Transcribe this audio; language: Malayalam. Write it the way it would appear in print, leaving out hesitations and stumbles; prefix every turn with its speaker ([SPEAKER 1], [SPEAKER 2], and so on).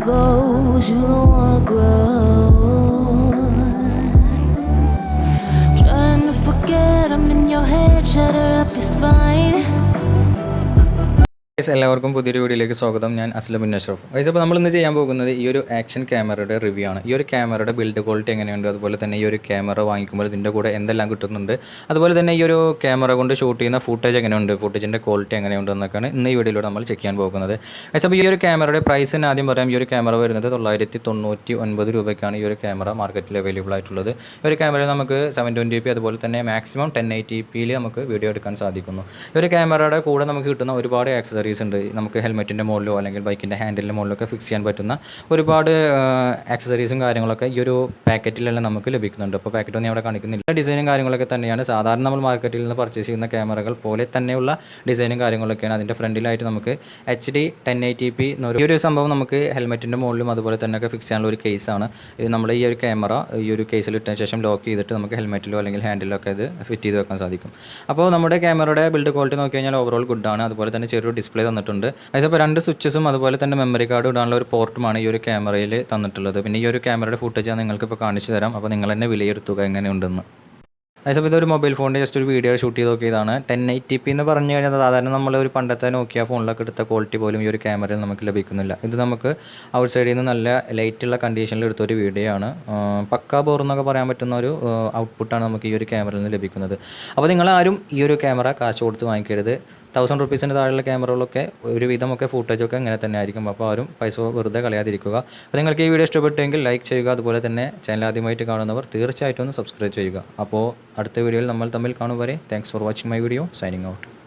[SPEAKER 1] goes, you don't wanna grow. Trying to forget, I'm in your head, shatter up your spine.
[SPEAKER 2] എല്ലാവർക്കും പുതിയൊരു വീഡിയോയിലേക്ക് സ്വാഗതം. ഞാൻ അസ്ലം അഷ്റഫ്. അപ്പോൾ നമ്മൾ ഇന്ന് ചെയ്യാൻ പോകുന്നത് ഈ ഒരു ആക്ഷൻ ക്യാമറയുടെ റിവ്യൂ ആണ്. ഈ ഒരു ക്യാമറയുടെ ബിൽഡ് ക്വാളിറ്റി എങ്ങനെയുണ്ട്, അതുപോലെ തന്നെ ഈ ഒരു ക്യാമറ വാങ്ങിക്കുമ്പോൾ ഇതിൻ്റെ കൂടെ എന്തെല്ലാം കിട്ടുന്നുണ്ട്, അതുപോലെ തന്നെ ഈ ഒരു ക്യാമറ കൊണ്ട് ഷൂട്ട് ചെയ്യുന്ന ഫുട്ടേജ് എങ്ങനെയുണ്ട്, ഫുട്ടേജിൻ്റെ ക്വാളിറ്റി എങ്ങനെയുണ്ട് എന്നൊക്കെയാണ് ഇന്ന് ഈ വീഡിയോയിലൂടെ നമ്മൾ ചെക്ക് ചെയ്യാൻ പോകുന്നത്. അപ്പോൾ ഈ ഒരു ക്യാമറയുടെ പ്രൈസിന് ആദ്യം പറയാം. ഈ ഒരു ക്യാമറ വരുന്നത് 999 രൂപയ്ക്കാണ് ഈ ഒരു ക്യാമറ മാർക്കറ്റിൽ അവൈലബിൾ ആയിട്ടുള്ളത്. ഈ ഒരു ക്യാമറയിൽ നമുക്ക് 720p അതുപോലെ തന്നെ മാക്സിമം 1080pയിൽ നമുക്ക് വീഡിയോ എടുക്കാൻ സാധിക്കുന്നു. ഈ ഒരു ക്യാമറയുടെ കൂടെ നമുക്ക് കിട്ടുന്ന ഒരുപാട് ആക്സസറീസ് ഉണ്ട്. നമുക്ക് ഹെൽമെറ്റിൻ്റെ മുകളിലോ അല്ലെങ്കിൽ ബൈക്കിൻ്റെ ഹാൻഡിലിൻ്റെ മുകളിലൊക്കെ ഫിക്സ് ചെയ്യാൻ പറ്റുന്ന ഒരുപാട് ആക്സസറീസും കാര്യങ്ങളൊക്കെ ഈ ഒരു പാക്കറ്റിലെല്ലാം നമുക്ക് ലഭിക്കുന്നുണ്ട്. അപ്പോൾ പാക്കറ്റൊന്നും അവിടെ കാണിക്കുന്നില്ല. ഡിസൈനും കാര്യങ്ങളൊക്കെ തന്നെയാണ് സാധാരണ നമ്മൾ മാർക്കറ്റിൽ നിന്ന് പർച്ചേസ് ചെയ്യുന്ന ക്യാമറകൾ പോലെ തന്നെയുള്ള ഡിസൈനും കാര്യങ്ങളൊക്കെയാണ്. അതിൻ്റെ ഫ്രണ്ടിലായിട്ട് നമുക്ക് HD 1080p ഈ ഒരു സംഭവം നമുക്ക് ഹെൽമെറ്റിൻ്റെ മുകളിലും അതുപോലെ തന്നെ ഫിക്സ് ചെയ്യാനുള്ള ഒരു കേസാണ്. ഇത് നമ്മുടെ ഈ ഒരു ക്യാമറ ഈ ഒരു കേസിൽ ഇട്ടതിന് ശേഷം ലോക്ക് ചെയ്തിട്ട് നമുക്ക് ഹെൽമെറ്റിലോ അല്ലെങ്കിൽ ഹാൻഡിലോ ഒക്കെ ഇത് ഫിറ്റ് ചെയ്ത് വെക്കാൻ സാധിക്കും. അപ്പോൾ നമ്മുടെ ക്യാമറയുടെ ബിൽഡ് ക്വാളിറ്റി നോക്കി കഴിഞ്ഞാൽ ഓവറോൾ ഗുഡാണ്. അതുപോലെ തന്നെ ചെറിയൊരു ഡിസ്പ്ലേ തന്നിട്ടുണ്ട്. അപ്പോൾ 2 സ്വിച്ചസും അതുപോലെ തന്നെ മെമ്മറി കാർഡ് ഇടാനുള്ള ഒരു പോർട്ടുമാണ് ഈ ഒരു ക്യാമറയിൽ തന്നിട്ടുള്ളത്. പിന്നെ ഈ ഒരു ക്യാമറയുടെ ഫുട്ടേജ് ഞാൻ നിങ്ങൾക്ക് ഇപ്പോൾ കാണിച്ചു തരാം. അപ്പോൾ നിങ്ങൾ തന്നെ വിലയിരുത്തുക എങ്ങനെയുണ്ടെന്ന്. അപ്പോൾ ഇതൊരു മൊബൈൽ ഫോണിൻ്റെ ജസ്റ്റ് ഒരു വീഡിയോ ഷൂട്ട് ചെയ്ത് നോക്കിയതാണ്. 1080p എന്ന് പറഞ്ഞു കഴിഞ്ഞാൽ സാധാരണ നമ്മൾ ഒരു പണ്ടത്തെ നോക്കിയ ഫോണിലൊക്കെ എടുത്ത ക്വാളിറ്റി പോലും ഈ ഒരു ക്യാമറയിൽ നമുക്ക് ലഭിക്കുന്നില്ല. ഇത് നമുക്ക് ഔട്ട് സൈഡിൽ നിന്ന് നല്ല ലൈറ്റുള്ള കണ്ടീഷനിൽ എടുത്തൊരു വീഡിയോ ആണ്. പക്കാ ബോർ എന്നൊക്കെ പറയാൻ പറ്റുന്ന ഒരു ഔട്ട്പുട്ടാണ് നമുക്ക് ഈ ഒരു ക്യാമറയിൽ നിന്ന് ലഭിക്കുന്നത്. അപ്പോൾ നിങ്ങളാരും ഈ ഒരു ക്യാമറ കാശ് കൊടുത്ത് വാങ്ങിക്കരുത്. 1000 റുപ്പീസിൻ്റെ താഴെയുള്ള ക്യാമറകളൊക്കെ ഒരുവിധമൊക്കെ ഫുട്ടേജൊക്കെ അങ്ങനെ തന്നെ ആയിരിക്കും. അപ്പോൾ ആരും പൈസ വെറുതെ കളയാതിരിക്കുക. അപ്പോൾ നിങ്ങൾക്ക് ഈ വീഡിയോ ഇഷ്ടപ്പെട്ടെങ്കിൽ ലൈക്ക് ചെയ്യുക. അതുപോലെ തന്നെ ചാനൽ ആദ്യമായിട്ട് കാണുന്നവർ തീർച്ചയായിട്ടും ഒന്ന് സബ്സ്ക്രൈബ് ചെയ്യുക. അപ്പോൾ അടുത്ത വീഡിയോയിൽ നമ്മൾ തമ്മിൽ കാണും വരെ thanks for watching my video. Signing out.